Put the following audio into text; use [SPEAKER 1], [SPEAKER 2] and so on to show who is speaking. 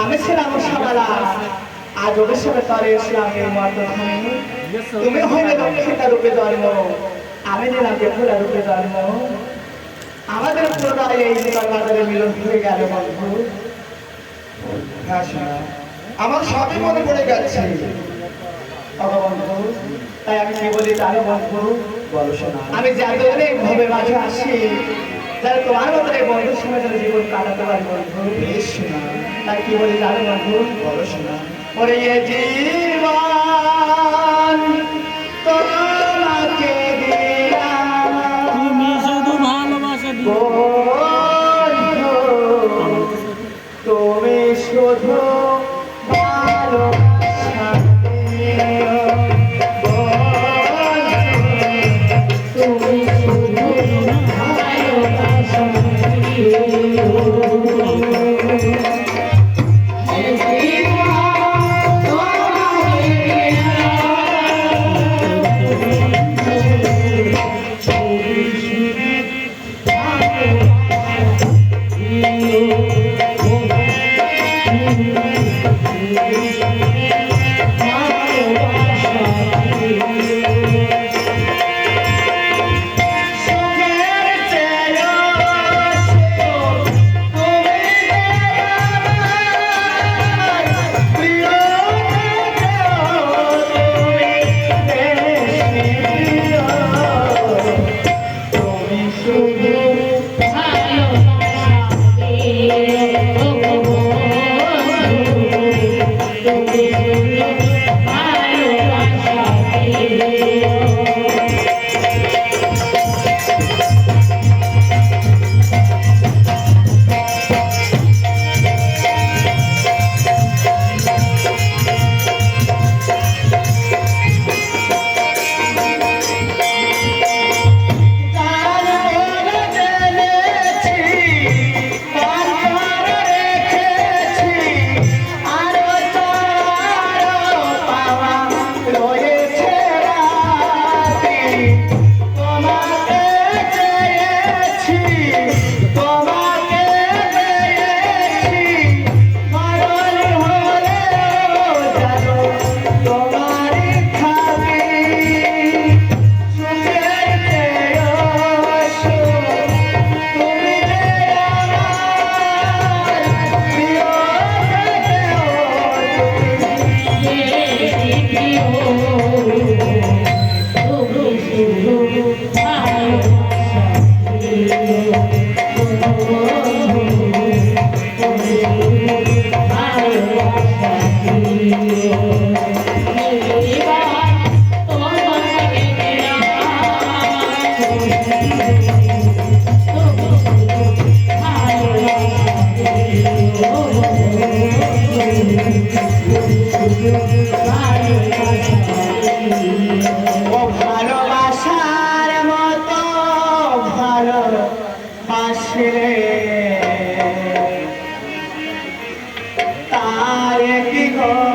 [SPEAKER 1] আমি ছিলাম সকালা আজ অবশ্যই তরে ইসলামের মাধ্যমে তুমি হইলে দক্ষিণা রূপে জন্ম আমি দিলাম যে ফুলা রূপে জন্ম আমাদের পুরোটাই এই জীবন বাজারে মিলন হয়ে গেল বন্ধু।
[SPEAKER 2] আমার সবই মনে পড়ে গেছে
[SPEAKER 1] বন্ধু, তাই আমি কি বলি জানো বন্ধু, আমি যাই অনেক ভাবে মাঝে আসি যারা তোমার মতো এই বন্ধুর সময় যেন জীবন কাটাতে পারি বন্ধু। তাই কি বলি জানো বন্ধু,
[SPEAKER 2] বলো শোনা।
[SPEAKER 1] ওরে এ জীবন তোমাকে দিলাম,
[SPEAKER 3] তুমি শুধু ভালোবাসা দিও
[SPEAKER 1] বন্ধু তুমি শুধু ভালোবাসা দিও, তুমি শুধু ভালোবাসা ও ভালোবাসার মতো ভালোবাসলে তার কি গো